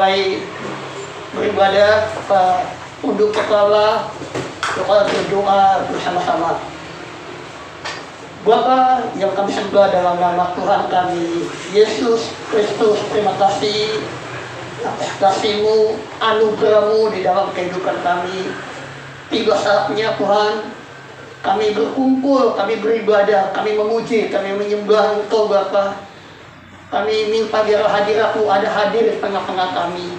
mulai beribadah, kita tunduk kepala, kita berdoa bersama-sama. Bapa yang kami sembah dalam nama Tuhan kami, Yesus Kristus, terima kasih atas kasih-Mu, anugerah-Mu di dalam kehidupan kami. Tiba saatnya Tuhan, kami berkumpul, kami beribadah, kami memuji, kami menyembah Engkau Bapa. Kami minta biar hadirat-Mu ada hadir di tengah-tengah kami.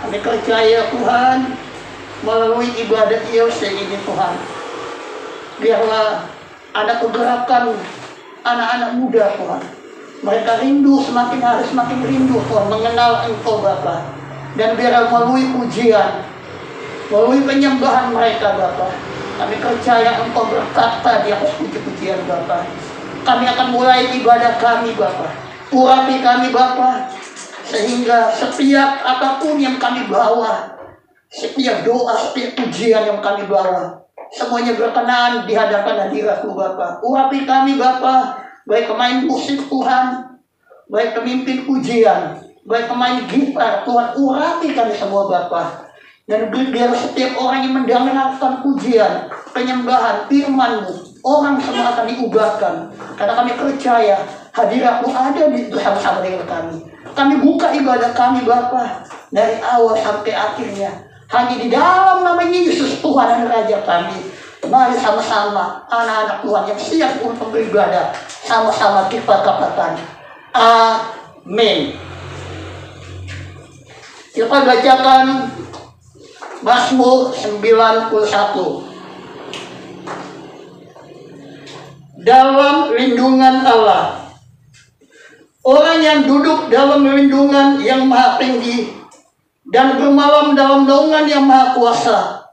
Kami percaya Tuhan, melalui ibadah IOC ini Tuhan, biarlah ada pergerakan anak-anak muda Tuhan. Mereka rindu, semakin hari semakin rindu Tuhan mengenal Engkau Bapa. Dan biarlah melalui pujian, melalui penyembahan mereka Bapa, kami percaya Engkau berkata di atas puji-pujian Bapa. Kami akan mulai ibadah kami Bapa. Urapi kami Bapa, sehingga setiap apapun yang kami bawa, setiap doa, setiap pujian yang kami bawa, semuanya berkenan di hadapan hadirat-Mu Bapa. Urapi kami Bapa, baik pemain musik Tuhan, baik pemimpin pujian, baik pemain gitar Tuhan, urapi kami semua Bapa. Dan biar setiap orang yang mendengarkan pujian, penyembahan, firman-Mu, orang semua akan diubahkan. Karena kami percaya hadirat-Mu ada bersama-sama dengan kami. Kami buka ibadah kami Bapa, dari awal sampai akhirnya hanya di dalam nama Yesus Tuhan dan Raja kami. Mari sama-sama anak-anak Tuhan yang siap untuk beribadah, sama-sama kita katakan amin. Kita bacakan Mazmur 91. Dalam lindungan Allah, orang yang duduk dalam lindungan yang maha tinggi dan bermalam dalam naungan yang maha kuasa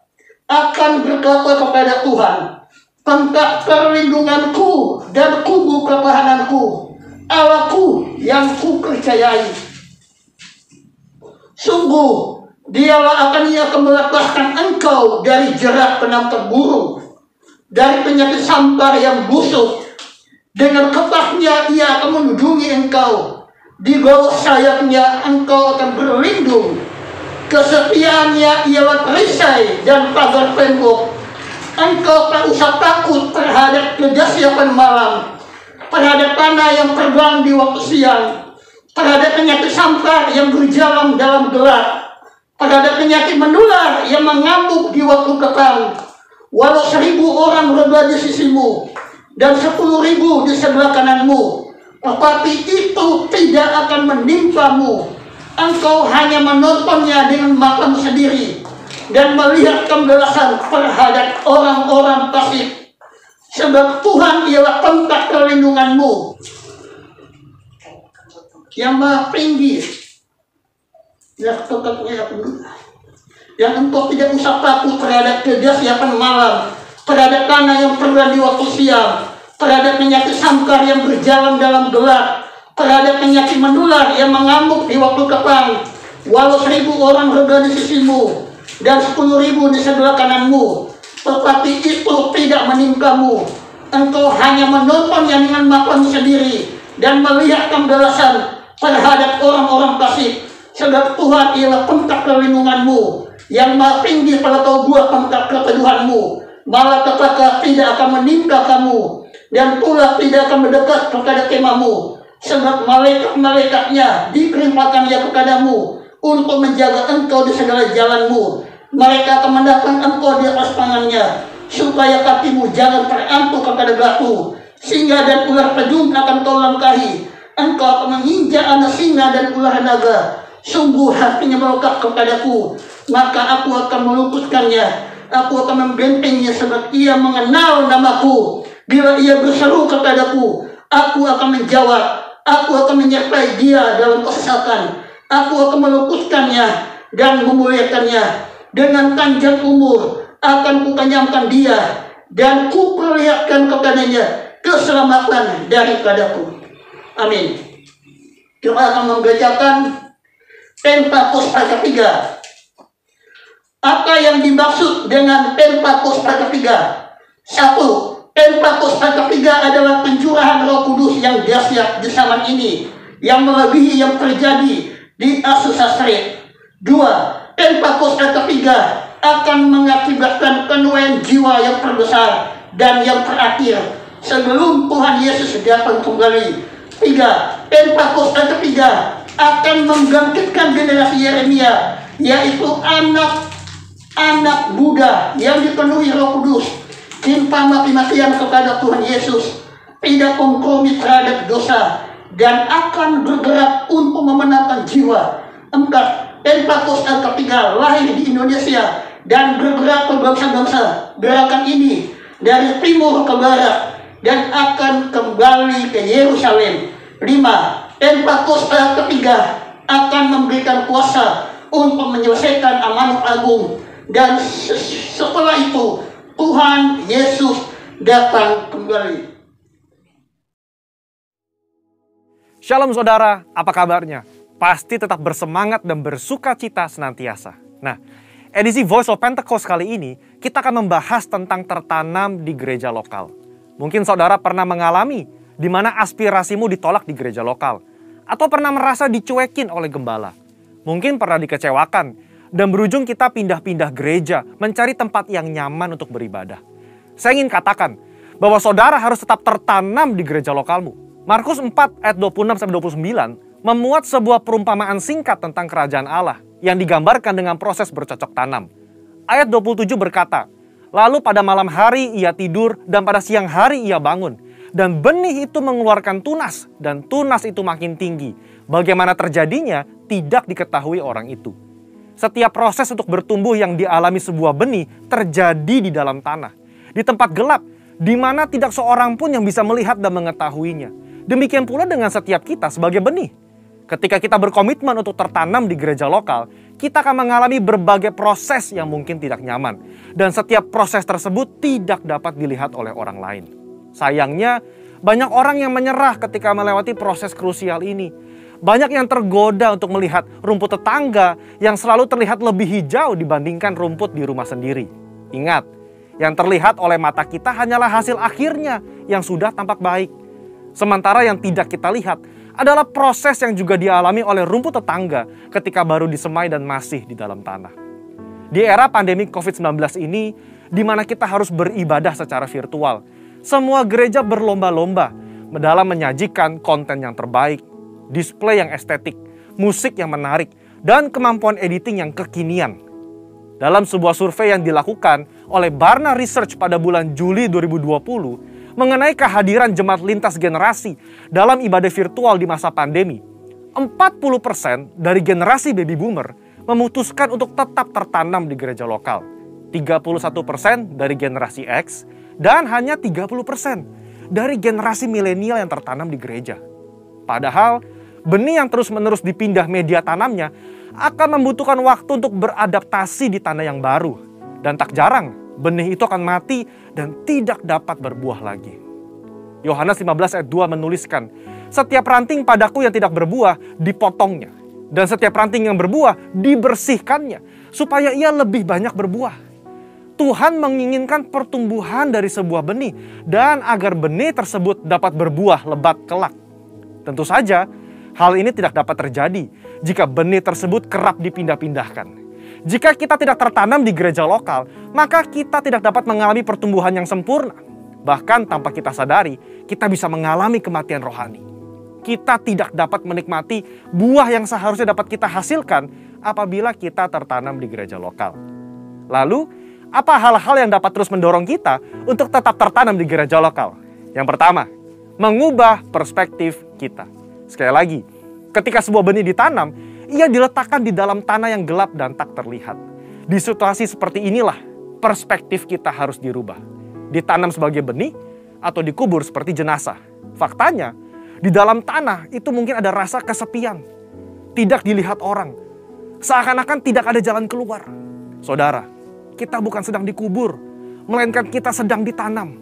akan berkata kepada Tuhan, tempat perlindunganku dan kubu pertahananku, Allahku yang kupercayai. Sungguh Dialah ia akan melepaskan engkau dari jerat penangkap burung, dari penyakit sampar yang busuk. Dengan ketahnya ia akan melindungi engkau, di bawah sayapnya engkau akan berlindung. Kesetiaannya ialah perisai dan pagar tembok. Engkau tak usah takut terhadap kedahsyatan malam, terhadap panah yang terbang di waktu siang, terhadap penyakit sampar yang berjalan dalam gelap, terhadap penyakit menular yang mengamuk di waktu petang. Walau 1000 orang rebah di sisimu dan 10.000 di sebelah kananmu, tetapi itu tidak akan menimpamu. Engkau hanya menontonnya dengan matamu sendiri dan melihat pembalasan terhadap orang-orang fasik. Sebab Tuhan ialah tempat perlindunganmu yang maha tinggi, yang engkau tidak usah takut terhadap kedahsyatan malam, terhadap tanah yang terbang di waktu siang, terhadap penyakit sampar yang berjalan dalam gelap, terhadap penyakit menular yang mengamuk di waktu petang. Walau 1000 orang rebah di sisimu dan 10.000 di sebelah kananmu, tetapi itu tidak menimpamu. Engkau hanya menontonnya dengan matamu sendiri dan melihat pembalasan terhadap orang-orang fasik. Sebab Tuhan ialah tempat perlindunganmu yang maha tinggi pada kau buat tempat keteduhanmu. Malapetaka tidak akan menimpa kamu, dan pula tidak akan mendekat kepada kemahmu. Sebab malaikat-malaikatnya diperintahkannya kepadamu untuk menjaga engkau di segala jalanmu. Mereka akan mendatang engkau di atas tangannya, supaya kakimu jangan terantuk kepada batu. Singa dan ular pedung akan kau langkahi. Engkau akan menginjak anak singa dan ular naga. Sungguh hatinya melekat kepadaku, maka aku akan meluputkannya. Aku akan membentengnya sebab ia mengenal namaku. Bila ia berseru kepadaku, aku akan menjawab. Aku akan menyertai dia dalam kesesakan. Aku akan meluputkannya dan memuliakannya. Dengan panjang umur akan kukenyangkan dia, dan kuperlihatkan kepadanya keselamatan daripadaku. Amin. Kita akan membacakan Pentakosta ketiga. Apa yang dimaksud dengan Pentakosta ketiga? 1. Pentakosta ketiga adalah pencurahan Roh Kudus yang dahsyat di zaman ini, yang melebihi yang terjadi di Azusa Street. 2. Pentakosta ketiga akan mengakibatkan penuaian jiwa yang terbesar dan yang terakhir sebelum Tuhan Yesus datang kembali. 3. Pentakosta ketiga akan membangkitkan generasi Yeremia, yaitu anak muda yang dipenuhi Roh Kudus, cinta mati-matian kepada Tuhan Yesus, tidak kompromi terhadap dosa, dan akan bergerak untuk memenangkan jiwa. 4. Pentakosta ketiga lahir di Indonesia dan bergerak ke bangsa-bangsa. Gerakan ini dari timur ke barat dan akan kembali ke Yerusalem. 5. Pentakosta ketiga akan memberikan kuasa untuk menyelesaikan amanat agung, dan setelah itu Tuhan Yesus datang kembali. Shalom saudara, apa kabarnya? Pasti tetap bersemangat dan bersuka cita senantiasa. Nah, edisi Voice of Pentecost kali ini, kita akan membahas tentang tertanam di gereja lokal. Mungkin saudara pernah mengalami di mana aspirasimu ditolak di gereja lokal, atau pernah merasa dicuekin oleh gembala. Mungkin pernah dikecewakan, dan berujung kita pindah-pindah gereja, mencari tempat yang nyaman untuk beribadah. Saya ingin katakan, bahwa saudara harus tetap tertanam di gereja lokalmu. Markus 4 ayat 26-29 memuat sebuah perumpamaan singkat tentang kerajaan Allah yang digambarkan dengan proses bercocok tanam. Ayat 27 berkata, lalu pada malam hari ia tidur dan pada siang hari ia bangun. Dan benih itu mengeluarkan tunas dan tunas itu makin tinggi. Bagaimana terjadinya tidak diketahui orang itu. Setiap proses untuk bertumbuh yang dialami sebuah benih terjadi di dalam tanah. Di tempat gelap, di mana tidak seorang pun yang bisa melihat dan mengetahuinya. Demikian pula dengan setiap kita sebagai benih. Ketika kita berkomitmen untuk tertanam di gereja lokal, kita akan mengalami berbagai proses yang mungkin tidak nyaman. Dan setiap proses tersebut tidak dapat dilihat oleh orang lain. Sayangnya, banyak orang yang menyerah ketika melewati proses krusial ini. Banyak yang tergoda untuk melihat rumput tetangga yang selalu terlihat lebih hijau dibandingkan rumput di rumah sendiri. Ingat, yang terlihat oleh mata kita hanyalah hasil akhirnya yang sudah tampak baik. Sementara yang tidak kita lihat adalah proses yang juga dialami oleh rumput tetangga ketika baru disemai dan masih di dalam tanah. Di era pandemi COVID-19 ini, di mana kita harus beribadah secara virtual, semua gereja berlomba-lomba dalam menyajikan konten yang terbaik, display yang estetik, musik yang menarik, dan kemampuan editing yang kekinian. Dalam sebuah survei yang dilakukan oleh Barna Research pada bulan Juli 2020, mengenai kehadiran jemaat lintas generasi dalam ibadah virtual di masa pandemi, 40% dari generasi baby boomer memutuskan untuk tetap tertanam di gereja lokal, 31% dari generasi X, dan hanya 30% dari generasi milenial yang tertanam di gereja. Padahal, benih yang terus-menerus dipindah media tanamnya akan membutuhkan waktu untuk beradaptasi di tanah yang baru. Dan tak jarang, benih itu akan mati dan tidak dapat berbuah lagi. Yohanes 15 ayat 2 menuliskan, setiap ranting padaku yang tidak berbuah dipotongnya, dan setiap ranting yang berbuah dibersihkannya, supaya ia lebih banyak berbuah. Tuhan menginginkan pertumbuhan dari sebuah benih, dan agar benih tersebut dapat berbuah lebat kelak. Tentu saja, hal ini tidak dapat terjadi jika benih tersebut kerap dipindah-pindahkan. Jika kita tidak tertanam di gereja lokal, maka kita tidak dapat mengalami pertumbuhan yang sempurna. Bahkan tanpa kita sadari, kita bisa mengalami kematian rohani. Kita tidak dapat menikmati buah yang seharusnya dapat kita hasilkan apabila kita tertanam di gereja lokal. Lalu, apa hal-hal yang dapat terus mendorong kita untuk tetap tertanam di gereja lokal? Yang pertama, mengubah perspektif kita. Sekali lagi, ketika sebuah benih ditanam, ia diletakkan di dalam tanah yang gelap dan tak terlihat. Di situasi seperti inilah, perspektif kita harus dirubah. Ditanam sebagai benih atau dikubur seperti jenazah. Faktanya, di dalam tanah itu mungkin ada rasa kesepian. Tidak dilihat orang. Seakan-akan tidak ada jalan keluar. Saudara, kita bukan sedang dikubur, melainkan kita sedang ditanam.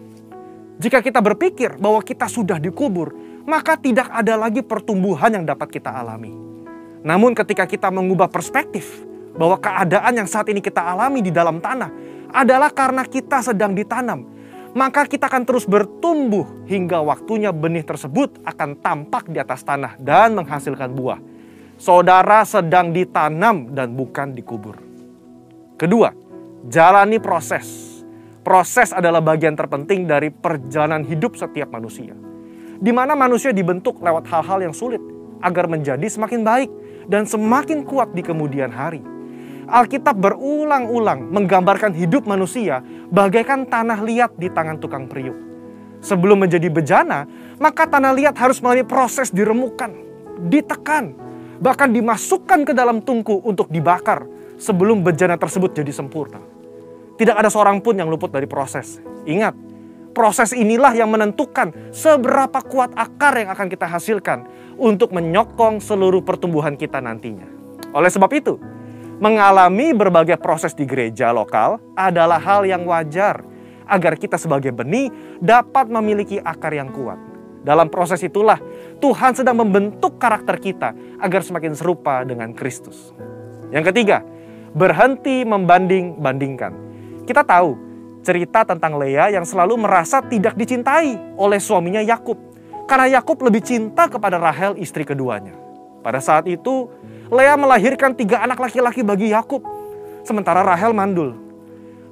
Jika kita berpikir bahwa kita sudah dikubur, maka tidak ada lagi pertumbuhan yang dapat kita alami. Namun ketika kita mengubah perspektif bahwa keadaan yang saat ini kita alami di dalam tanah adalah karena kita sedang ditanam, maka kita akan terus bertumbuh hingga waktunya benih tersebut akan tampak di atas tanah dan menghasilkan buah. saudara sedang ditanam dan bukan dikubur. Kedua, jalani proses. Proses adalah bagian terpenting dari perjalanan hidup setiap manusia, di mana manusia dibentuk lewat hal-hal yang sulit agar menjadi semakin baik dan semakin kuat di kemudian hari. Alkitab berulang-ulang menggambarkan hidup manusia bagaikan tanah liat di tangan tukang periuk. Sebelum menjadi bejana, maka tanah liat harus melalui proses diremukkan, ditekan, bahkan dimasukkan ke dalam tungku untuk dibakar sebelum bejana tersebut jadi sempurna. Tidak ada seorang pun yang luput dari proses. Ingat, proses inilah yang menentukan seberapa kuat akar yang akan kita hasilkan untuk menyokong seluruh pertumbuhan kita nantinya. Oleh sebab itu, mengalami berbagai proses di gereja lokal adalah hal yang wajar agar kita sebagai benih dapat memiliki akar yang kuat. Dalam proses itulah Tuhan sedang membentuk karakter kita agar semakin serupa dengan Kristus. Yang ketiga, berhenti membanding-bandingkan. Kita tahu cerita tentang Lea yang selalu merasa tidak dicintai oleh suaminya Yakub, karena Yakub lebih cinta kepada Rahel, istri keduanya. Pada saat itu, Lea melahirkan 3 anak laki-laki bagi Yakub, sementara Rahel mandul.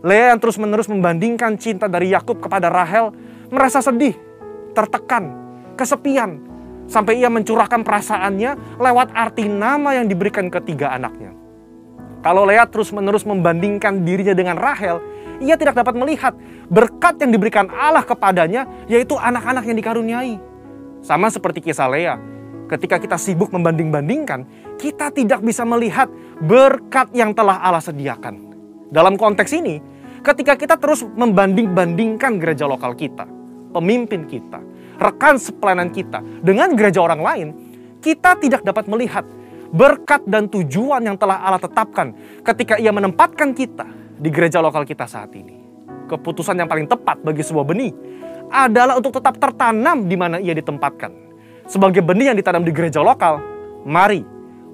Lea yang terus-menerus membandingkan cinta dari Yakub kepada Rahel merasa sedih, tertekan, kesepian, sampai ia mencurahkan perasaannya lewat arti nama yang diberikan ke 3 anaknya. Kalau Lea terus-menerus membandingkan dirinya dengan Rahel, ia tidak dapat melihat berkat yang diberikan Allah kepadanya, yaitu anak-anak yang dikaruniai. Sama seperti kisah Lea, ketika kita sibuk membanding-bandingkan, kita tidak bisa melihat berkat yang telah Allah sediakan. Dalam konteks ini, ketika kita terus membanding-bandingkan gereja lokal kita, pemimpin kita, rekan sepelayanan kita dengan gereja orang lain, kita tidak dapat melihat berkat dan tujuan yang telah Allah tetapkan ketika Ia menempatkan kita di gereja lokal kita saat ini. Keputusan yang paling tepat bagi sebuah benih adalah untuk tetap tertanam di mana ia ditempatkan. Sebagai benih yang ditanam di gereja lokal, mari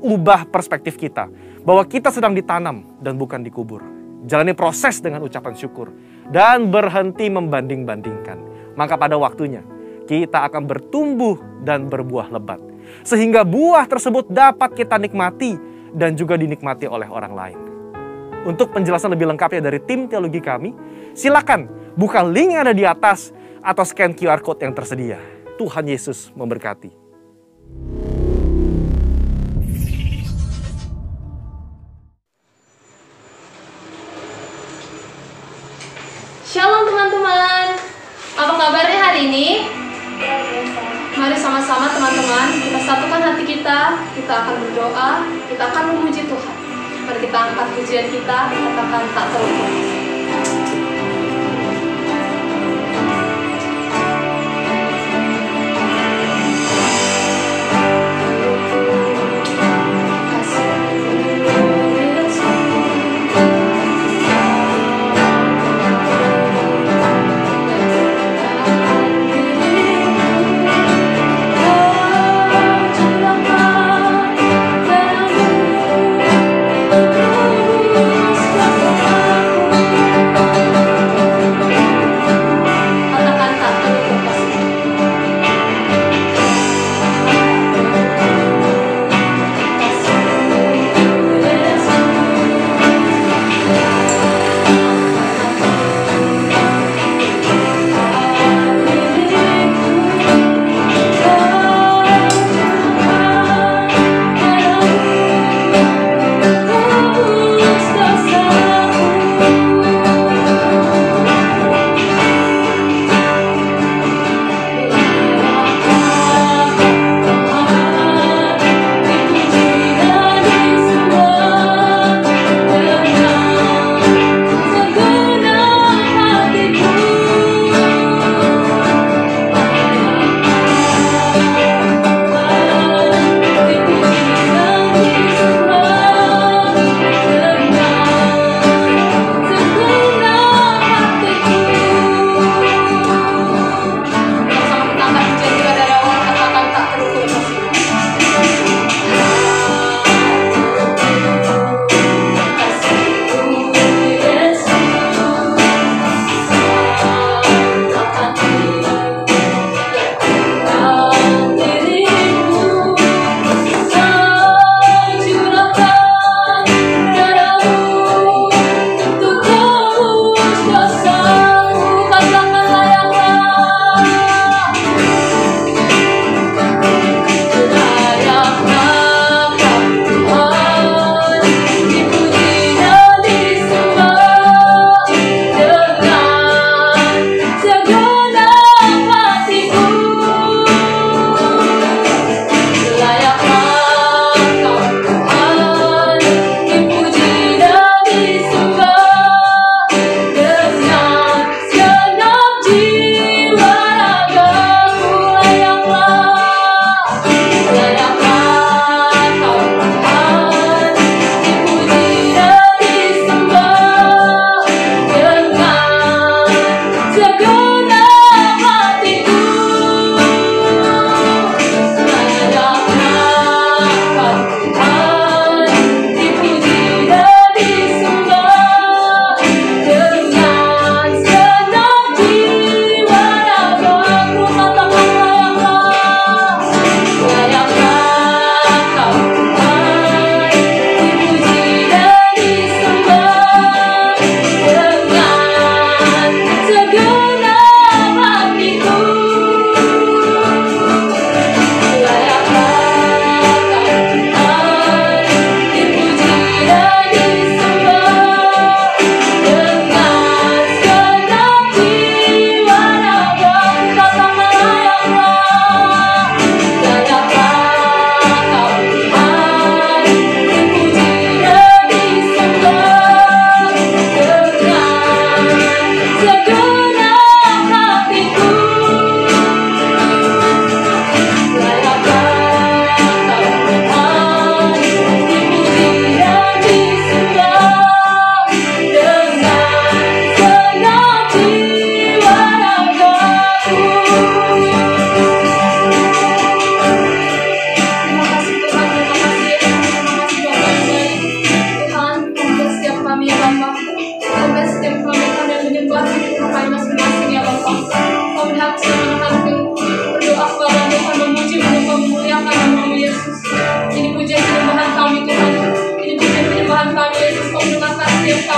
ubah perspektif kita bahwa kita sedang ditanam dan bukan dikubur. Jalani proses dengan ucapan syukur dan berhenti membanding-bandingkan. Maka pada waktunya kita akan bertumbuh dan berbuah lebat, sehingga buah tersebut dapat kita nikmati dan juga dinikmati oleh orang lain. Untuk penjelasan lebih lengkapnya dari tim teologi kami, silakan buka link yang ada di atas atau scan QR Code yang tersedia. Tuhan Yesus memberkati. Shalom teman-teman, apa kabarnya hari ini? Mari sama-sama teman-teman, kita satukan hati kita akan berdoa, kita akan memuji Tuhan. Mari kita angkat pujian kita, katakan tak terukur. Aku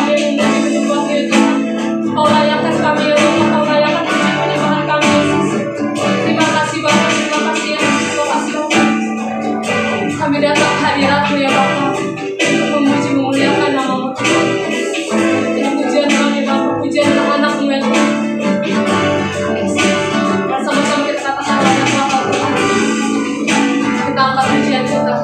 kami memuji menyembah ya Tuhan. Kau layakkan kami ya Bapa, Kau layakkan puji penyembahan kami Yesus. Terima kasih Bapa, terima kasih Yesus, terima kasih Bapa. Kami datang hadirat-Mu ya Bapa, untuk memuji memuliakan nama-Mu Tuhan. Ini pujian kami Bapa, pujian anak-Mu ya Tuhan. Bersama-sama kita katakan banyak Bapa Tuhan. Kita angkat pujian kita.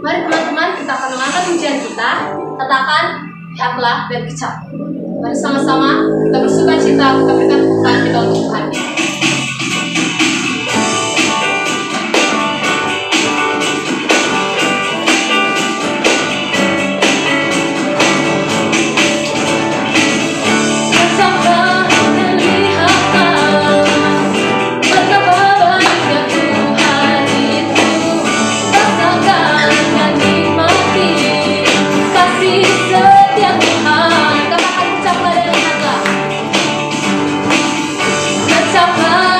Mari teman-teman, kita akan mengangkat pujian kita. Katakan, lihatlah dan kecap. Mari sama-sama kita bersuka cita, kita berikan keputusan kita untuk Tuhan. Katakan,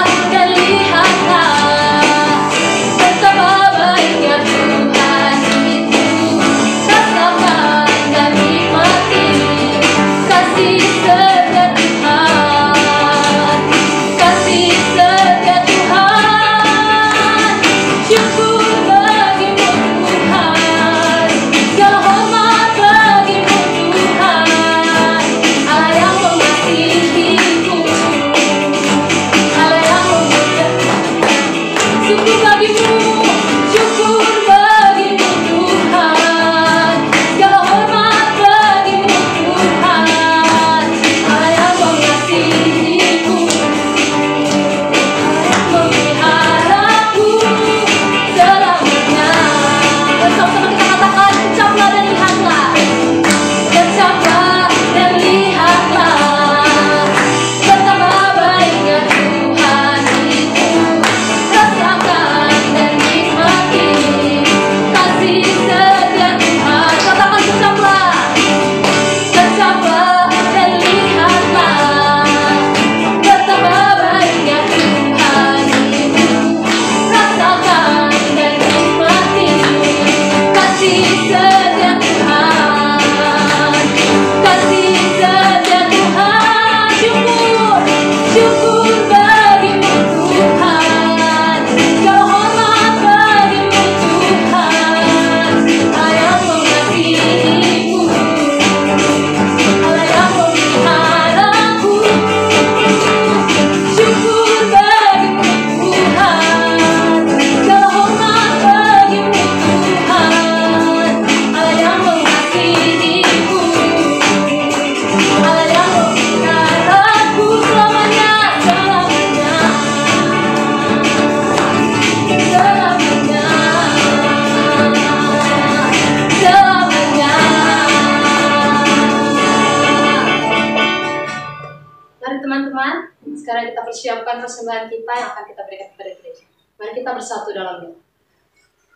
teman-teman. Sekarang kita persiapkan persembahan kita yang akan kita berikan kepada gereja. Mari kita bersatu dalam doa.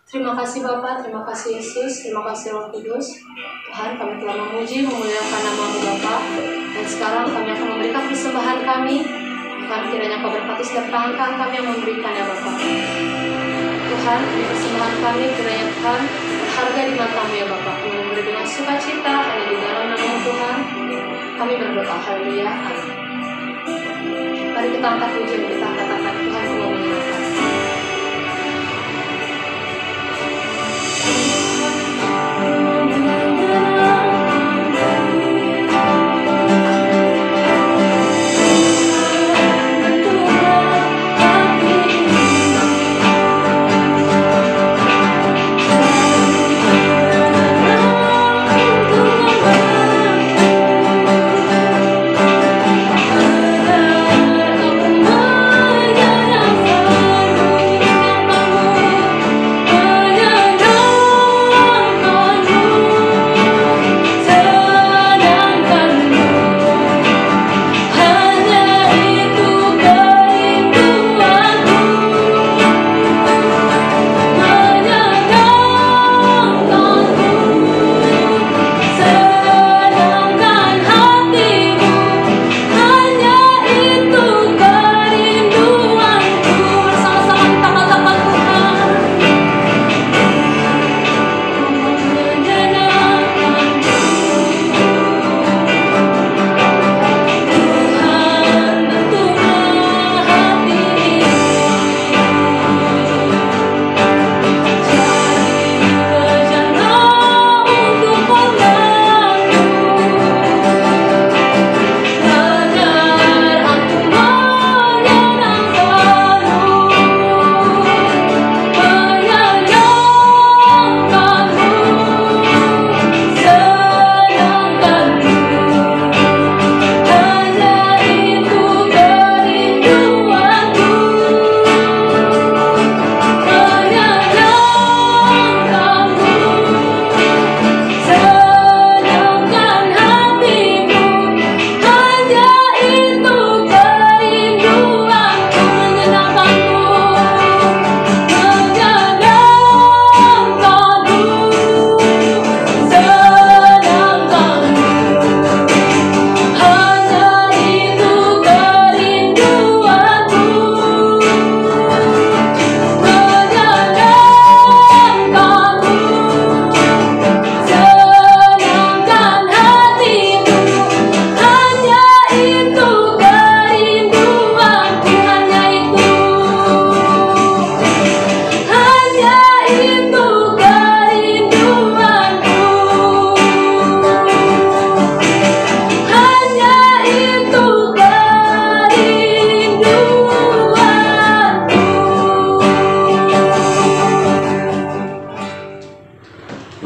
Terima kasih Bapa, terima kasih Yesus, terima kasih Roh Kudus. Tuhan, kami telah memuji, memuliakan nama-Mu Bapa. Dan sekarang kami akan memberikan persembahan kami. Tuhan, kiranya Kau berkati setiap tangan kami yang memberikan ya Bapa. Tuhan, ini persembahan kami, kiranya Tuhan berharga di mata-Mu ya Bapa. Kami memberi dengan sukacita hanya di dalam nama Tuhan. Kami berdoa, haleluya, amin. Mari kita angkat pujian, kita katakan Tuhan Kau memuliakan.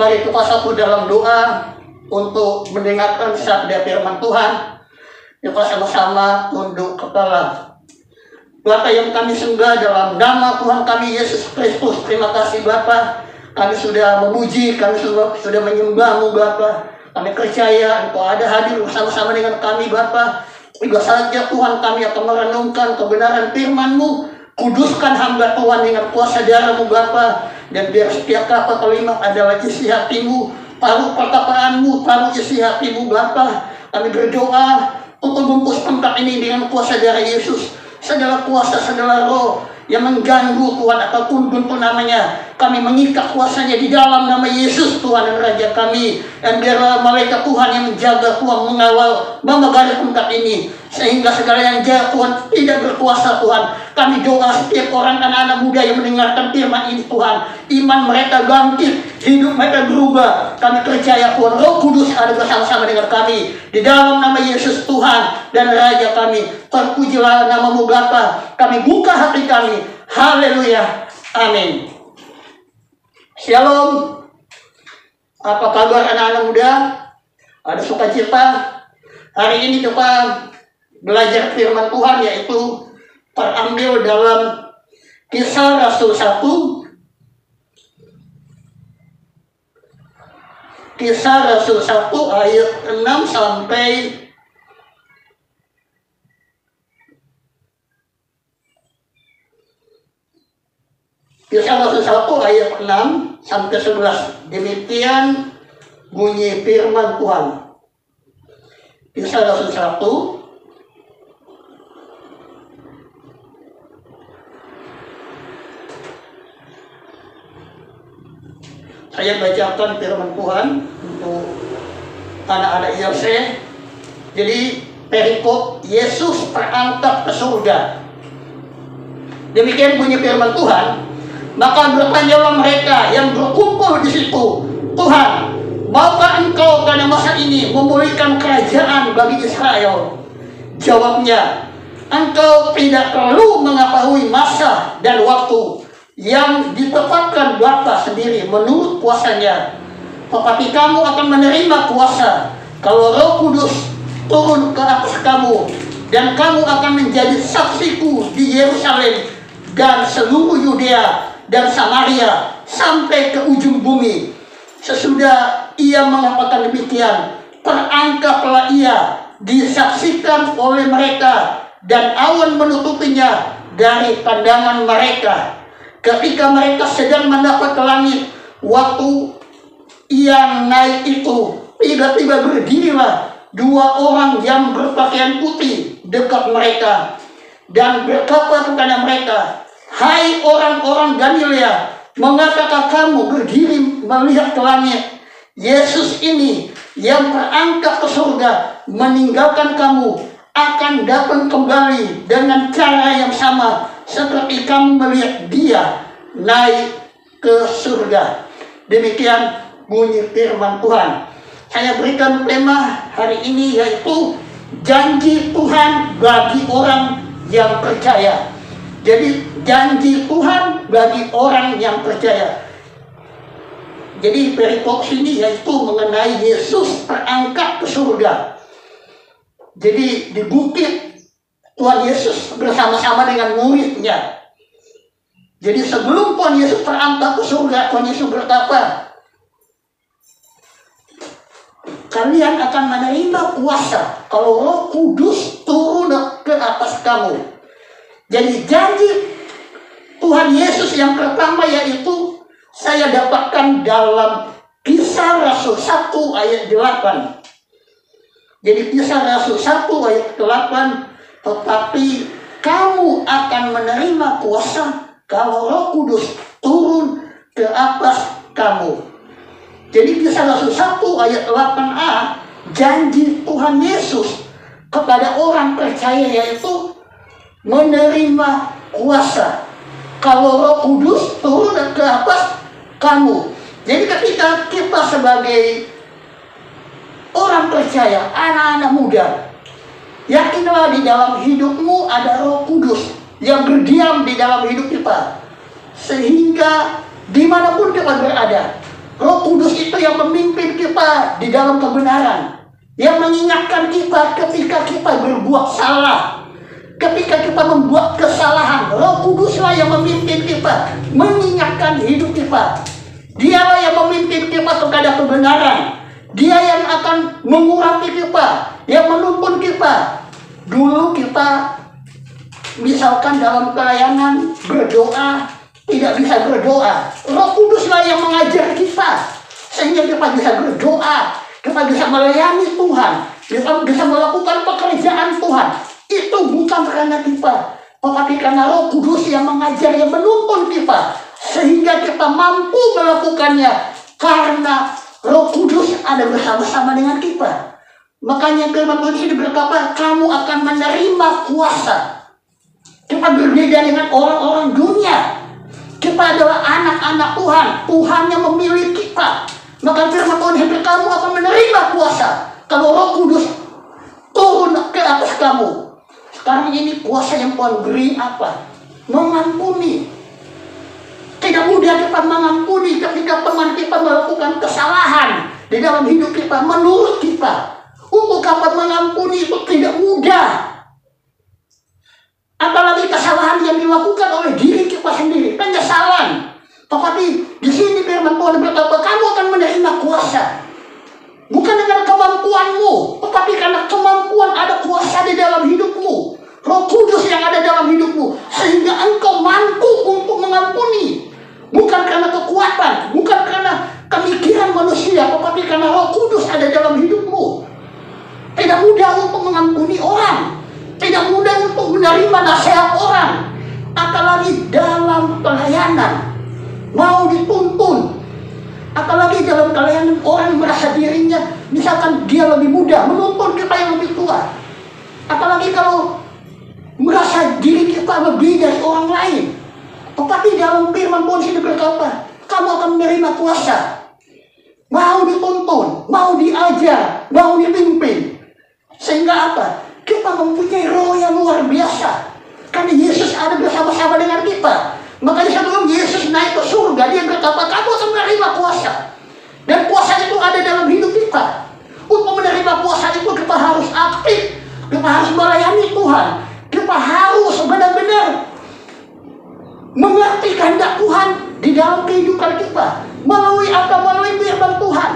Mari kita satu dalam doa untuk mendengarkan sabda firman Tuhan. Kita sama-sama tunduk kepala. Bapa yang kami sembah dalam nama Tuhan kami Yesus Kristus. Terima kasih Bapa. Kami sudah memuji, kami sudah menyembah-Mu Bapa. Kami percaya Engkau ada hadir bersama-sama dengan kami Bapa. Juga saja Tuhan kami akan merenungkan kebenaran firman-Mu. Kuduskan hamba Tuhan dengan kuasa darah-Mu Bapa. Dan biar setiap kata kalimat adalah isi hati-Mu. Taruh perkataan-Mu, taruh isi hati-Mu Bapa. Kami berdoa untuk membungkus tempat ini dengan kuasa darah Yesus. Segala kuasa, segala roh yang mengganggu Tuhan ataupun bentuk namanya, kami mengikat kuasanya di dalam nama Yesus Tuhan dan Raja kami. Dan biarlah malaikat Tuhan yang menjaga Tuhan, mengawal, memegang tempat ini, sehingga segala yang jahat Tuhan tidak berkuasa Tuhan. Kami doa setiap orang anak-anak muda yang mendengarkan firman ini Tuhan, iman mereka bangkit, hidup mereka berubah. Kami percaya Tuhan Roh Kudus ada bersama-sama dengan kami di dalam nama Yesus Tuhan dan Raja kami. Terpujilah nama-Mu Bapa. Kami buka hati kami. Haleluya. Amin. Shalom. Apa kabar anak-anak muda? Ada sukacita? Hari ini kita belajar firman Tuhan, yaitu terambil dalam Kisah Rasul 1. Kisah Rasul 1 ayat 6 sampai Kisah Rasul 1 ayat 6 sampai 11. Demikian bunyi firman Tuhan. Kisah Rasul 1 saya bacakan firman Tuhan untuk anak-anak ILC. Jadi perikop Yesus terangkat ke surga. Demikian bunyi firman Tuhan. Maka bertanyalah mereka yang berkumpul di situ, Tuhan, maukah Engkau pada masa ini memulihkan kerajaan bagi Israel? Jawabnya, Engkau tidak perlu mengetahui masa dan waktu yang ditetapkan Bapa sendiri menurut kuasanya. Tetapi kamu akan menerima kuasa kalau Roh Kudus turun ke atas kamu, dan kamu akan menjadi saksiku di Yerusalem dan seluruh Yudea dan Samaria sampai ke ujung bumi. Sesudah ia mengatakan demikian, terangkatlah ia, disaksikan oleh mereka, dan awan menutupinya dari pandangan mereka. Ketika mereka sedang mendapat ke langit, waktu ia naik itu, tiba-tiba berdirilah dua orang yang berpakaian putih dekat mereka, dan berkata kepada mereka, hai orang-orang Galilea, mengapakah kamu berdiri melihat ke langit? Yesus ini yang terangkat ke surga meninggalkan kamu akan datang kembali dengan cara yang sama seperti kamu melihat dia naik ke surga. Demikian bunyi firman Tuhan. Saya berikan tema hari ini yaitu janji Tuhan bagi orang yang percaya. Jadi janji Tuhan bagi orang yang percaya. Jadi perikop ini yaitu mengenai Yesus terangkat ke surga. Jadi di bukit Tuhan Yesus bersama-sama dengan muridnya. Jadi sebelum Tuhan Yesus terangkat ke surga, Tuhan Yesus berkata, kalian akan menerima kuasa kalau Roh Kudus turun ke atas kamu. Jadi janji Tuhan Yesus yang pertama yaitu saya dapatkan dalam Kisah Rasul 1 ayat 8. Jadi Kisah Rasul 1 ayat 8, tetapi kamu akan menerima kuasa kalau Roh Kudus turun ke atas kamu. Jadi Kisah Rasul 1 ayat 8a, janji Tuhan Yesus kepada orang percaya yaitu menerima kuasa kalau Roh Kudus turun ke atas kamu. Jadi ketika kita sebagai orang percaya, anak-anak muda, yakinlah di dalam hidupmu ada Roh Kudus yang berdiam di dalam hidup kita, sehingga dimanapun kita berada, Roh Kudus itu yang memimpin kita di dalam kebenaran, yang mengingatkan kita ketika kita berbuat salah. Ketika kita membuat kesalahan, Roh Kuduslah yang memimpin kita, mengingatkan hidup kita. Dialah yang memimpin kita kepada kebenaran. Dia yang akan mengurapi kita, yang menuntun kita. Dulu kita misalkan dalam pelayanan berdoa, tidak bisa berdoa. Roh Kuduslah yang mengajar kita, sehingga kita bisa berdoa, kita bisa melayani Tuhan, kita bisa melakukan pekerjaan Tuhan. Itu bukan karena kita, tetapi karena Roh Kudus yang mengajar, yang menuntun kita, sehingga kita mampu melakukannya karena Roh Kudus ada bersama-sama dengan kita. Makanya firman Tuhan ini berkata, kamu akan menerima kuasa. Kita berbeda dengan orang-orang dunia. Kita adalah anak-anak Tuhan. Tuhan yang memilih kita. Maka firman Tuhan ini, kamu akan menerima kuasa kalau Roh Kudus turun ke atas kamu. Sekarang ini kuasa yang Tuhan beri apa? Mengampuni. Tidak mudah kita mengampuni ketika teman kita melakukan kesalahan di dalam hidup kita, menurut kita. Untuk dapat mengampuni itu tidak mudah. Apalagi kesalahan yang dilakukan oleh diri kita sendiri, penyesalan. Tetapi di sini firman Tuhan berkata, kamu akan menerima kuasa. Bukan dengan kemampuanmu, tetapi karena kemampuan ada kuasa di dalam hidupmu. Roh Kudus yang ada dalam hidupmu, sehingga engkau mampu untuk mengampuni. Bukan karena kekuatan, bukan karena pemikiran manusia, tetapi karena Roh Kudus ada dalam hidupmu. Tidak mudah untuk mengampuni orang, tidak mudah untuk menerima nasihat orang, apalagi dalam pelayanan. Mau dituntun, apalagi dalam pelayanan orang merasa dirinya, misalkan dia lebih muda, menuntun kita yang lebih tua. Apalagi kalau merasa diri kita lebih dari orang lain. Tetapi dalam firman Tuhan sini berkata, kamu akan menerima kuasa. Mau dituntun, mau diajar, mau dipimpin. Sehingga apa? Kita mempunyai roh yang luar biasa. Karena Yesus ada bersama-sama dengan kita. Makanya sebelum Yesus naik ke surga, dia berkata, kamu akan menerima kuasa. Dan kuasa itu ada dalam hidup kita. Untuk menerima kuasa itu kita harus aktif. Kita harus melayani Tuhan. Kita harus benar-benar mengerti kehendak Tuhan di dalam kehidupan kita. Melalui apa? Melalui firman Tuhan,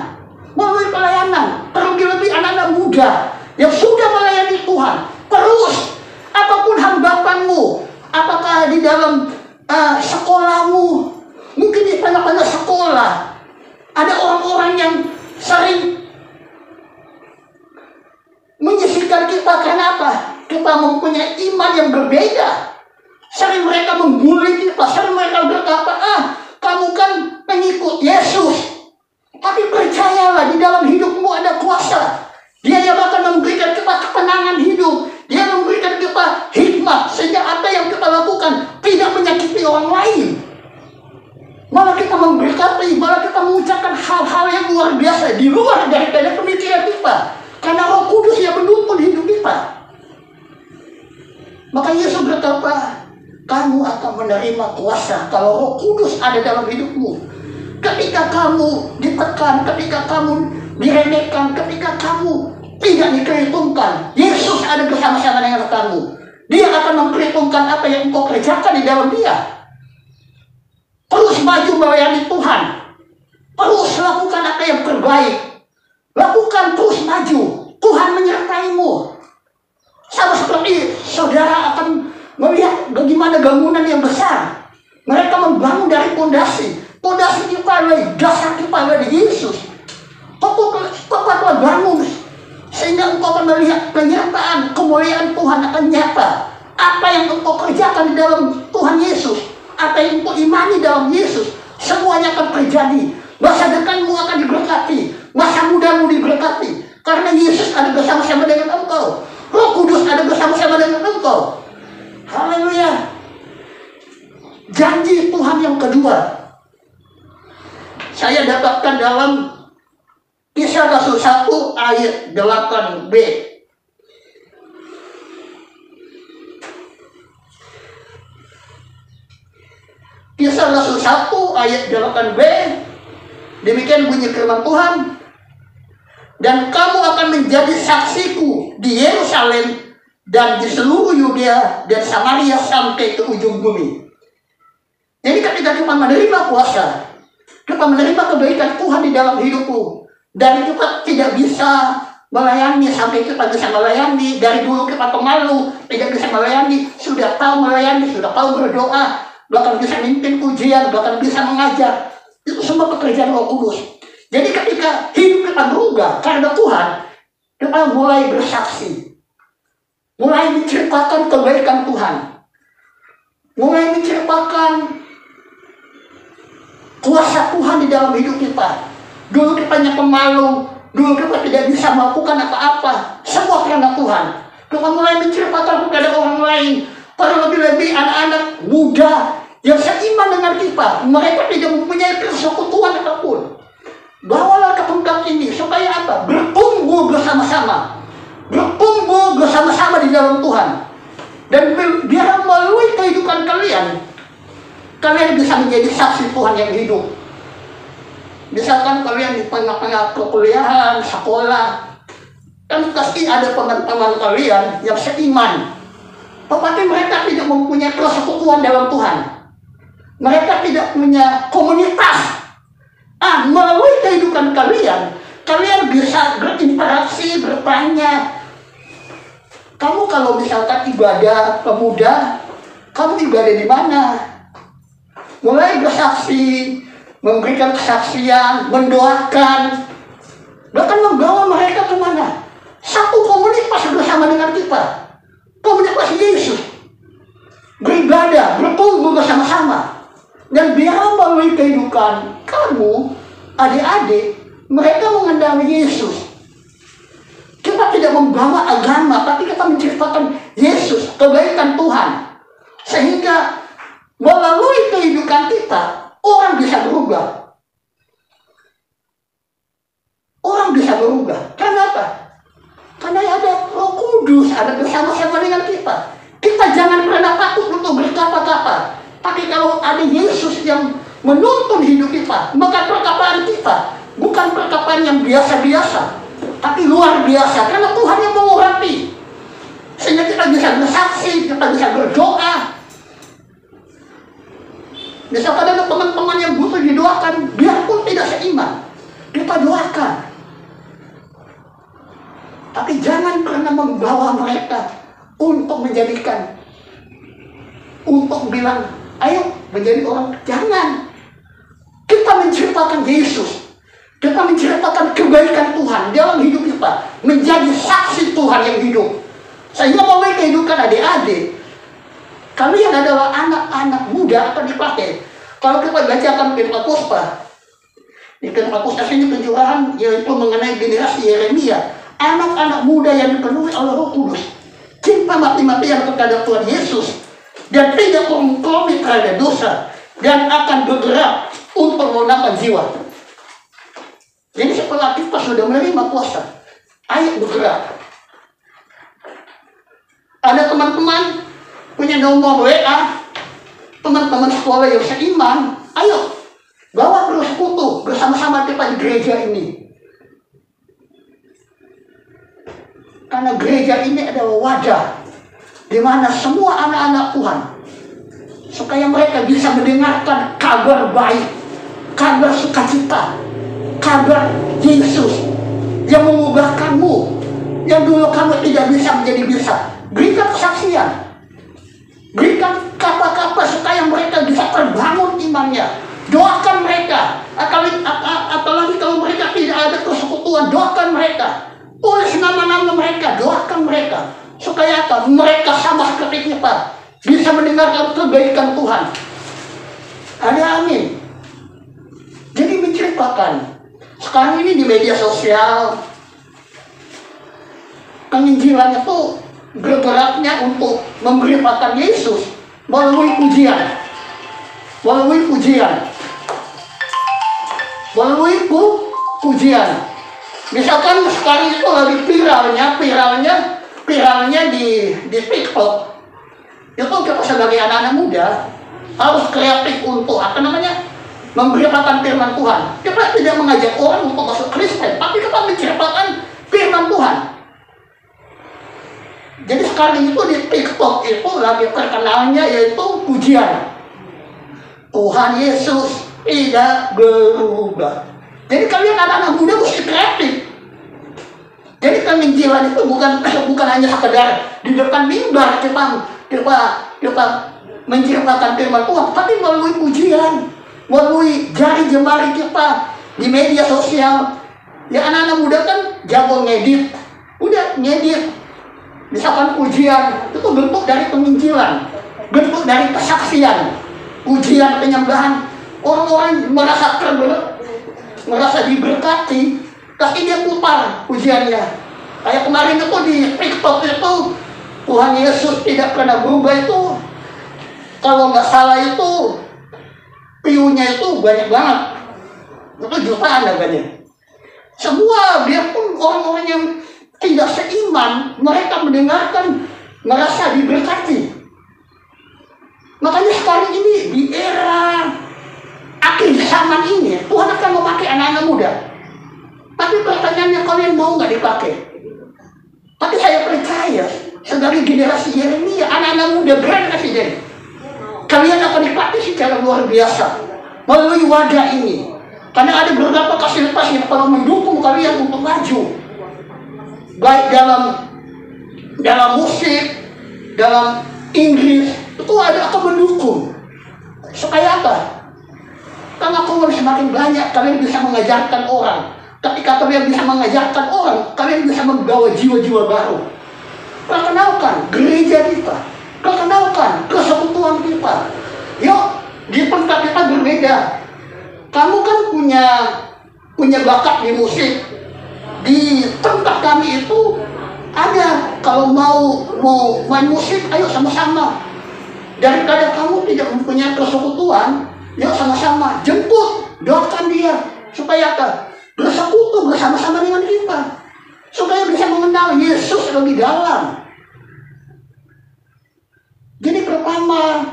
melalui pelayanan. Terlebih-lebih anak-anak muda yang sudah melayani Tuhan. Terus, apapun hambatan,mu, apakah di dalam sekolahmu, mungkin di tengah-tengah sekolah ada orang-orang yang sering menyisihkan kita. Kenapa? Kita mempunyai iman yang berbeda. Sering mereka membuli kita, sering mereka berkata, kamu kan pengikut Yesus. Tapi percayalah, di dalam hidupmu ada kuasa. Dia yang akan memberikan kita ketenangan hidup. Dia memberikan kita hikmat, sehingga apa yang kita lakukan tidak menyakiti orang lain. Malah kita memberkati, malah kita mengucapkan hal-hal yang luar biasa di luar daripada pemikiran kita. Karena Roh Kudus yang menuntun hidup kita. Maka Yesus berkata, kamu akan menerima kuasa kalau Roh Kudus ada dalam hidupmu. Ketika kamu ditekan, ketika kamu diremehkan, ketika kamu tidak diperhitungkan, Yesus ada bersama-sama dengan kamu. Dia akan memperhitungkan apa yang engkau kerjakan di dalam dia. Terus maju melayani Tuhan. Terus lakukan apa yang terbaik. Lakukan terus maju. Tuhan menyertaimu. Sama seperti saudara akan melihat bagaimana bangunan yang besar. Mereka membangun dari pondasi. Pondasi kita adalah dasar kita adalah Yesus. Tetaplah bangun. Sehingga engkau akan melihat penyertaan, kemuliaan Tuhan akan nyata. Apa yang engkau kerjakan di dalam Tuhan Yesus, apa yang engkau imani dalam Yesus, semuanya akan terjadi. Masa depanmu akan diberkati. Masa mudamu diberkati. Karena Yesus ada bersama-sama dengan engkau. Roh Kudus ada bersama-sama dengan engkau. Haleluya. Janji Tuhan yang kedua saya dapatkan dalam Kisah Rasul 1 ayat 8b. Kisah Rasul 1 ayat 8b. Demikian bunyi firman Tuhan. Dan kamu akan menjadi saksiku di Yerusalem dan di seluruh Yudea dan Samaria sampai ke ujung bumi. Jadi ketika kita menerima kuasa, kita menerima kebaikan Tuhan di dalam hidupmu, dan kita tidak bisa melayani sampai kita bisa melayani. Dari dulu kita pemalu, tidak bisa melayani, sudah tahu melayani, sudah tahu berdoa, bahkan bisa mimpin ujian, bahkan bisa mengajar. Itu semua pekerjaan Roh Kudus. Jadi ketika hidup kita berubah karena Tuhan, kita mulai bersaksi, mulai menceritakan kebaikan Tuhan, mulai menceritakan kuasa Tuhan di dalam hidup kita. Dulu kita hanya pemalu, dulu kita tidak bisa melakukan apa-apa, semua karena Tuhan. Kita mulai menceritakan kepada orang lain, terlebih-lebih anak-anak muda yang seiman dengan kita. Mereka tidak mempunyai persekutuan apapun. Bawalah ke tempat ini supaya apa? Bertumbuh bersama-sama. Bertumbuh bersama-sama di dalam Tuhan. Dan biar melalui kehidupan kalian bisa menjadi saksi Tuhan yang hidup. Misalkan kalian di tengah-tengah perkuliahan, sekolah, kan pasti ada teman-teman kalian yang seiman, tetapi mereka tidak mempunyai persekutuan dalam Tuhan. Mereka tidak punya komunitas. Melalui kehidupan kalian bisa berinteraksi, bertanya. Kamu kalau misalkan ibadah pemuda, kamu ibadah di mana? mulai bersaksi, memberikan kesaksian, mendoakan, bahkan membawa mereka kemana? Satu komunitas bersama dengan kita, komunitas Yesus, beribadah, bertumbuh bersama-sama. Dan biar melalui kehidupan kamu, adik-adik, mereka mengenal Yesus. Kita tidak membawa agama, tapi kita menceritakan Yesus, kebaikan Tuhan. Sehingga melalui kehidupan kita, orang bisa berubah. Orang bisa berubah. Kenapa? Karena ada Roh Kudus, ada bersama-sama dengan kita. Kita jangan pernah takut untuk berkata-kata. Tapi kalau ada Yesus yang menuntun hidup kita, maka perkataan kita bukan perkataan yang biasa-biasa, tapi luar biasa. Karena Tuhan yang mengurapi. Sehingga kita bisa bersaksi, kita bisa berdoa. Misalkan ada teman-teman yang butuh didoakan, biarpun tidak seiman, kita doakan. Tapi jangan pernah membawa mereka untuk menjadikan, untuk bilang, ayo menjadi orang. Jangan. Kita menceritakan Yesus. Kita menceritakan kebaikan Tuhan dalam hidup kita. Menjadi saksi Tuhan yang hidup. Sehingga melalui kehidupan adik-adik, kalian adalah anak-anak muda akan dipakai. Kalau kita bacakan Pentakosta, di Pentakosta ini penjelasan yaitu mengenai generasi Yeremia. Anak-anak muda yang dipenuhi oleh Roh Kudus, cinta mati-matian kepada Tuhan Yesus, dan tidak kompromi terhadap dosa, dan akan bergerak untuk memenangkan jiwa. Jadi setelah kita sudah menerima kuasa, ayo bergerak. Ada teman-teman punya nomor WA, teman-teman sekolah yang seiman, ayo bawa bersekutu bersama-sama kita di gereja ini. Karena gereja ini adalah wadah di mana semua anak-anak Tuhan, supaya mereka bisa mendengarkan kabar baik, kabar sukacita, kabar Yesus yang mengubahkanmu, yang dulu kamu tidak bisa menjadi bisa. Berikan kesaksian, berikan kata-kata supaya mereka bisa terbangun imannya. Doakan mereka, apalagi kalau mereka tidak ada persekutuan, doakan mereka. Tulis nama-nama mereka, doakan mereka. Supaya apa? Mereka sama seperti kita, bisa mendengarkan kebaikan Tuhan. Ada amin. Jadi menceritakan. Sekarang ini di media sosial, penginjilan itu bergeraknya untuk memberitakan Yesus melalui pujian. Melalui pujian. Melalui pujian. Misalkan sekarang itu lagi viralnya di TikTok. Itu kita sebagai anak-anak muda harus kreatif untuk memberitakan firman Tuhan. Kita tidak mengajak orang untuk masuk Kristen, tapi kita menceritakan firman Tuhan. Jadi sekarang itu di TikTok itu lagi terkenalnya yaitu pujian. Tuhan Yesus tidak berubah. Jadi kalian anak-anak muda mesti kreatif. Jadi penginjilan itu bukan hanya sekedar di depan mimbar kita menceritakan firman Tuhan, tapi melalui pujian, melalui jari jemari kita di media sosial. Ya anak-anak muda kan jago ngedit, udah ngedit. Misalkan pujian itu bentuk dari penginjilan, bentuk dari kesaksian, pujian penyembahan. Orang-orang merasa diberkati, tapi dia putar pujiannya. Kayak kemarin itu di TikTok itu, Tuhan Yesus tidak pernah berubah itu, kalau nggak salah itu view-nya itu banyak banget, itu jutaan harganya. Semua, biarpun orang-orang yang tidak seiman, mereka mendengarkan, merasa diberkati. Makanya sekarang ini di era akhir zaman ini, Tuhan akan memakai anak-anak muda. Tapi pertanyaannya, kalian mau nggak dipakai? Tapi saya percaya, sebagai generasi Yeremia, anak-anak muda brand presiden, kalian akan dipakai secara luar biasa melalui wadah ini. Karena ada beberapa fasilitas yang kalau mendukung kalian untuk maju, baik dalam musik, dalam Inggris, itu akan mendukung. Supaya apa? Karena kalau semakin banyak, kalian bisa mengajarkan orang. Ketika kalian bisa mengajarkan orang, kalian bisa membawa jiwa-jiwa baru. Perkenalkan gereja kita, perkenalkan kesekutuan kita. Yuk, di tempat kita berbeda. Kamu kan punya bakat di musik. Di tempat kami itu ada, kalau mau main musik, ayo sama-sama. Daripada kamu tidak mempunyai persekutuan, yuk sama-sama jemput, doakan dia supaya bersekutu bersama-sama dengan kita, supaya bisa mengenal Yesus lebih dalam. Jadi pertama,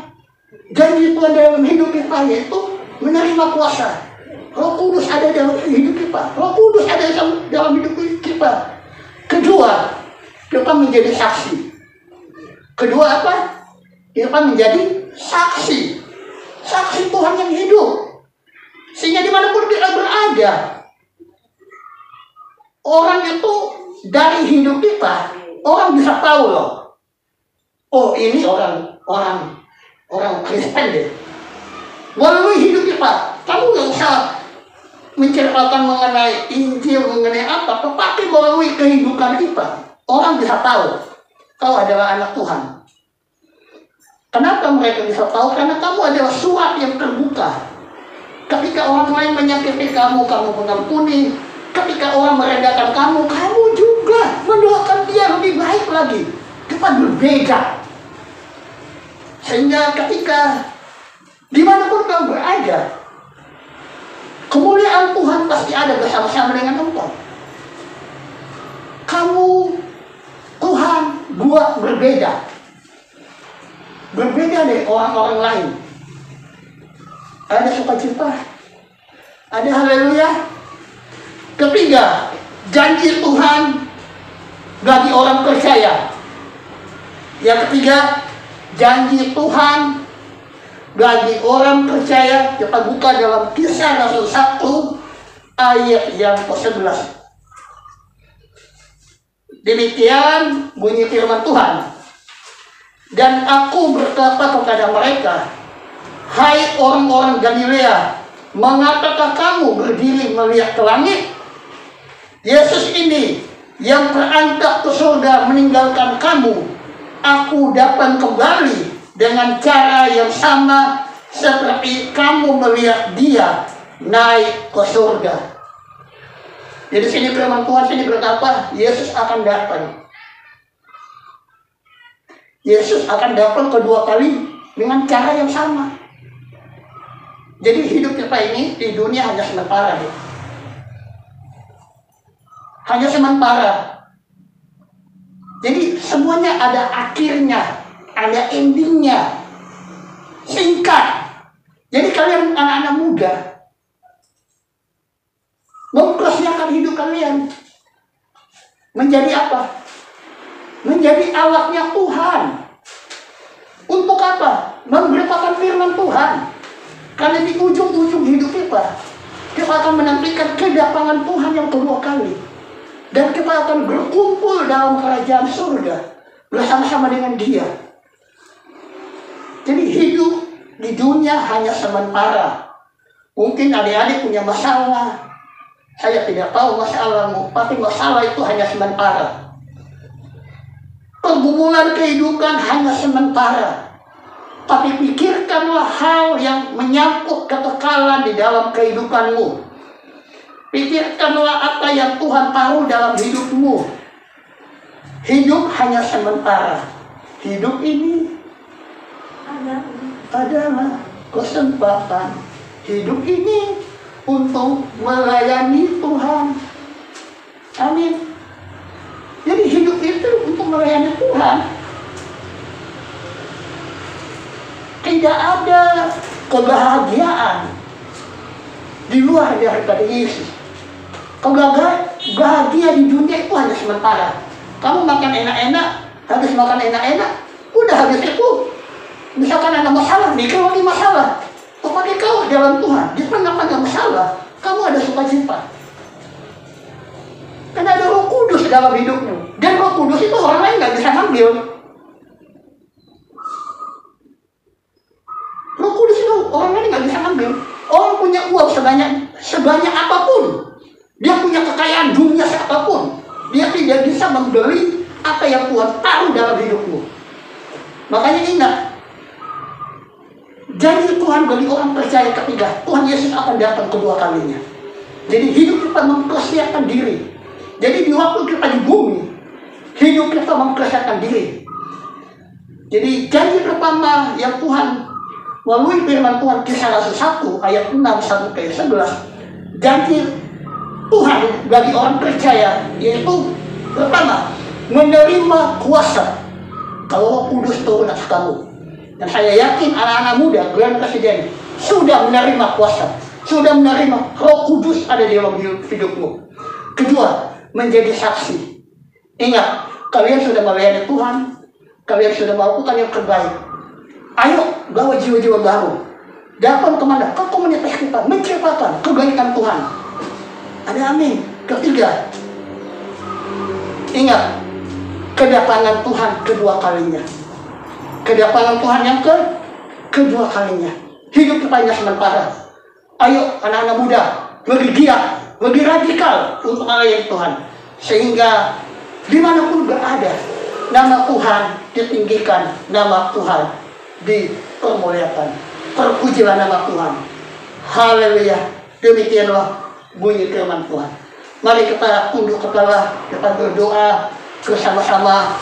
janji Tuhan dalam hidup kita yaitu menerima kuasa. Roh Kudus ada dalam hidup kita. Roh Kudus ada dalam hidup kita. Kedua, kita menjadi saksi. Kedua apa? Kita menjadi saksi. Saksi Tuhan yang hidup. Sehingga dimanapun kita berada, orang itu dari hidup kita, orang bisa tahu loh. Oh, ini orang Kristen deh. Melalui hidup kita, kamu nggak usah menceritakan mengenai Injil, mengenai apa, tetapi melalui kehidupan kita, orang bisa tahu kau adalah anak Tuhan. Kenapa mereka bisa tahu? Karena kamu adalah surat yang terbuka. Ketika orang lain menyakiti kamu, kamu mengampuni. Ketika orang merendahkan kamu, kamu juga mendoakan dia lebih baik lagi. Kita berbeda. Sehingga ketika dimanapun kamu berada, kemuliaan Tuhan pasti ada bersama-sama dengan engkau. Kamu, Tuhan buat berbeda. Berbeda dari orang-orang lain. Ada sukacita, ada haleluya. Ketiga, janji Tuhan bagi orang percaya. Yang ketiga, janji Tuhan bagi orang percaya. Kita buka dalam Kisah Rasul 1 ayat yang ke-11. Demikian bunyi firman Tuhan. Dan aku berkata kepada mereka, hai orang-orang Galilea, mengapakah kamu berdiri melihat ke langit? Yesus ini yang terangkat ke surga meninggalkan kamu, aku datang kembali dengan cara yang sama seperti kamu melihat dia naik ke surga. Jadi sini firman Tuhan sini berkata, Yesus akan datang. Yesus akan datang kedua kali dengan cara yang sama. Jadi hidup kita ini di dunia hanya sementara. Hanya sementara. Jadi semuanya ada akhirnya, ada endingnya. Singkat. Jadi kalian anak-anak muda, mempersiapkan hidup kalian menjadi apa? Menjadi alatnya Tuhan. Untuk apa? Memberitakan firman Tuhan. Karena di ujung-ujung hidup kita akan menantikan kedatangan Tuhan yang kedua kali. Dan kita akan berkumpul dalam kerajaan surga bersama-sama dengan Dia. Jadi hidup di dunia hanya sementara. Mungkin adik-adik punya masalah. Saya tidak tahu masalahmu, tapi masalah itu hanya sementara. Pergumulan kehidupan hanya sementara. Tapi pikirkanlah hal yang menyangkut kekekalan di dalam kehidupanmu. Pikirkanlah apa yang Tuhan taruh dalam hidupmu. Hidup hanya sementara. Hidup ini adalah kesempatan. Hidup ini untuk melayani Tuhan. Amin. Jadi hidup itu untuk melayani Tuhan. Tidak ada kebahagiaan di luar daripada Yesus. Bahagia di dunia itu hanya sementara. Kamu makan enak-enak, habis makan enak-enak, udah habis itu. Misalkan ada masalah, mikir lagi masalah. Tetapi kau dalam Tuhan, di tengah-tengah masalah, kamu ada sukacita. Karena ada Roh Kudus dalam hidupmu. Dan Roh Kudus itu orang lain nggak bisa ngambil. Roh Kudus itu orang lain nggak bisa ngambil. Orang punya uang sebanyak apapun, dia punya kekayaan dunia apapun, dia tidak bisa membeli apa yang Tuhan taruh dalam hidupmu. Makanya ingat, janji Tuhan bagi orang percaya ketiga, Tuhan Yesus akan datang kedua kalinya. Jadi hidup kita mempersiapkan diri. Jadi di waktu kita di bumi, hidup kita mempersiapkan diri. Jadi janji pertama yang Tuhan melalui firman Tuhan Kisah Rasul 1 ayat 6 sampai 11, janji Tuhan bagi orang percaya yaitu pertama, menerima kuasa kalau Roh Kudus turun atas kamu. Dan saya yakin anak-anak muda, Grand Presiden, sudah menerima kuasa, sudah menerima Roh Kudus ada di dalam hidupmu. Kedua, menjadi saksi. Ingat, kalian sudah melayani Tuhan, kalian sudah melakukan yang terbaik. Ayo bawa jiwa-jiwa baru, datang kemana? Ke komunitas kita, menceritakan kebaikan Tuhan. Ada amin. Ketiga, ingat, kedatangan Tuhan kedua kalinya. Kedatangan Tuhan yang kedua kalinya. Hidup kita hanya sementara. Ayo anak-anak muda, lebih giat, lebih radikal untuk melayani Tuhan. Sehingga dimanapun berada, nama Tuhan ditinggikan, nama Tuhan dipermuliakan. Terpujilah nama Tuhan. Haleluya. Demikianlah bunyi firman Tuhan. Mari kita tunduk kepala, kita berdoa bersama-sama.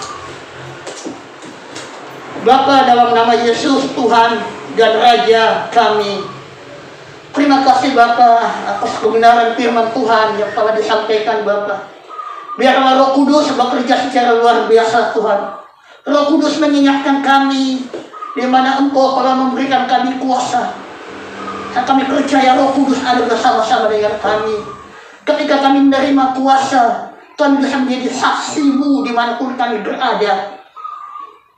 Bapa, dalam nama Yesus Tuhan dan Raja kami, terima kasih Bapa atas kebenaran firman Tuhan yang telah disampaikan Bapa. Biarlah Roh Kudus bekerja secara luar biasa Tuhan. Roh Kudus mengingatkan kami di mana Engkau telah memberikan kami kuasa. Dan kami percaya Roh Kudus ada bersama-sama dengan kami. Ketika kami menerima kuasa, Tuhan bisa menjadi saksi-Mu dimanapun kami berada.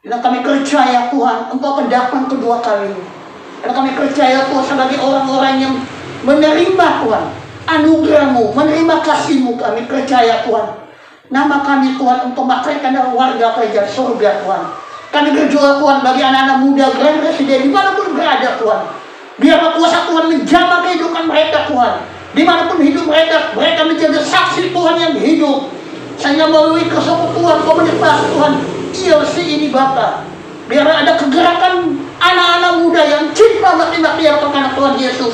Dan kami percaya Tuhan, Engkau akan datang kedua kali. Dan kami percaya Tuhan sebagai orang-orang yang menerima Tuhan anugerah-Mu, menerima kasih-Mu. Kami percaya Tuhan, nama kami Tuhan untuk makrifkan dalam warga kerajaan surga Tuhan. Kami berdoa Tuhan bagi anak-anak muda, Grand Presiden, dimanapun berada Tuhan. Biarlah kuasa Tuhan menjamah kehidupan mereka Tuhan. Dimanapun hidup mereka, mereka menjadi saksi Tuhan yang hidup. Sehingga melalui kesekutuan komunitas Tuhan ILC ini Bapa, biar ada kegerakan anak-anak muda yang cinta mati-mati kepada Tuhan Yesus.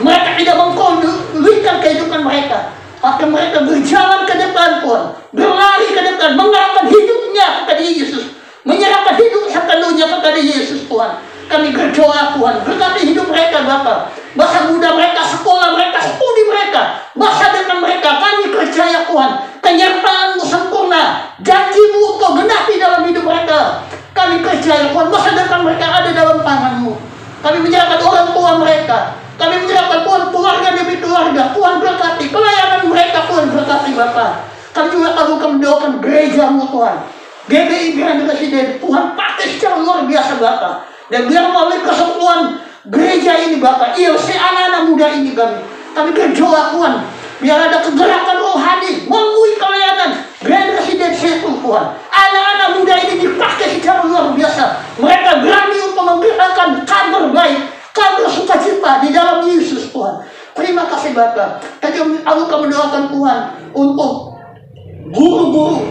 Mereka tidak mengkondulikan kehidupan mereka, tapi mereka berjalan ke depan Tuhan, berlari ke depan, mengarahkan hidupnya kepada Yesus, menyerahkan hidup sepenuhnya kepada Yesus Tuhan. Kami berdoa Tuhan, berkati hidup mereka Bapa, masa muda mereka, sekolah mereka, studi mereka, masa depan mereka. Kami percaya Tuhan, kenyertaan-Mu sempurna, janji-Mu untuk genapi dalam hidup mereka. Kami percaya Tuhan, masa depan mereka ada dalam tangan-Mu. Kami menyerahkan orang tua mereka, kami menyerahkan Tuhan keluarga demi keluarga. Tuhan berkati pelayanan mereka, Tuhan berkati Bapa. Kami juga akan mendoakan gereja-Mu Tuhan, GBI Grand Presiden, Tuhan pakai secara luar biasa Bapa. Dan biar melalui kesempurnaan gereja ini Bapak, ILC anak-anak muda ini kami berdoa Tuhan, biar ada kegerakan rohani melalui pelayanan Grand Presiden itu Tuhan. Anak-anak muda ini dipakai secara luar biasa. Mereka berani untuk memberitakan kabar baik, kabar sukacita di dalam Yesus Tuhan. Terima kasih Bapak. Tadi aku mendoakan Tuhan untuk guru-guru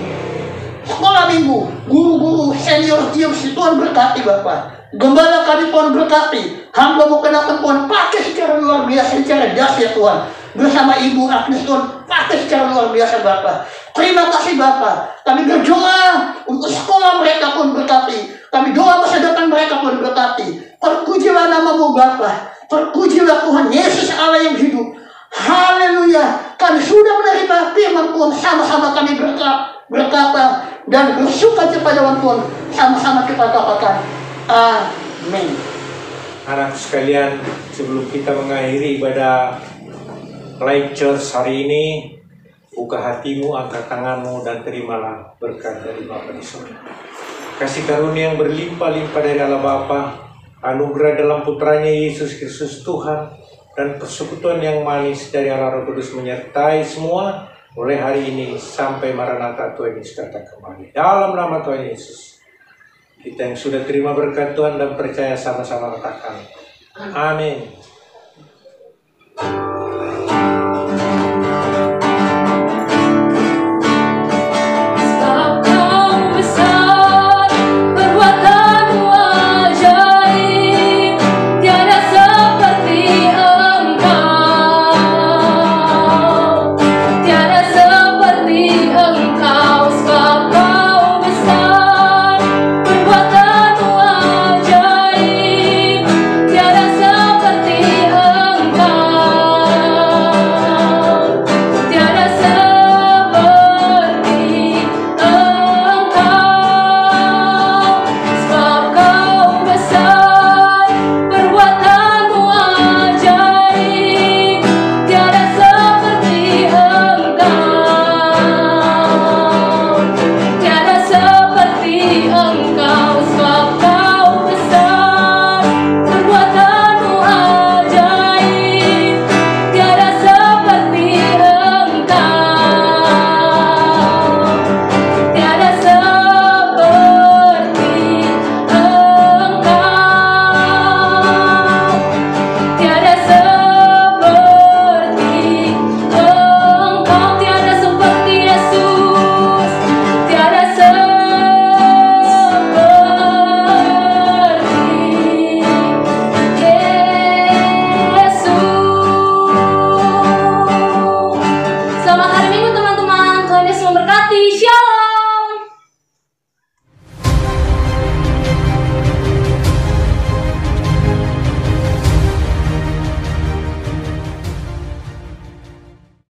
sekolah minggu, guru-guru senior ILC, Tuhan berkati Bapak. Gembala kami Tuhan berkati, hamba mau kenakan Tuhan pakai secara luar biasa, secara dahsyat Tuhan. Bersama Ibu Agnes Tuhan pakai secara luar biasa Bapak. Terima kasih Bapak. Kami berdoa untuk sekolah mereka pun berkati. Kami doa masa depan mereka pun berkati. Terpujilah nama-Mu Bapak. Terpujilah Tuhan Yesus Allah yang hidup. Haleluya. Kami sudah menerima firman Tuhan, sama-sama kami berkata dan bersuka cita dalam Tuhan. Sama-sama kita katakan amin. Anak sekalian, sebelum kita mengakhiri ibadah Light Church hari ini, buka hatimu, angkat tanganmu, dan terimalah berkat dari Bapa di surga. Kasih karunia yang berlimpah-limpah dari Allah Bapa, anugerah dalam putranya Yesus Kristus Tuhan, dan persekutuan yang manis dari Allah Roh Kudus menyertai semua mulai hari ini sampai Maranatha Tuhan Yesus datang kembali. Dalam nama Tuhan Yesus, kita yang sudah terima berkat Tuhan dan percaya sama-sama katakan amin. Amin.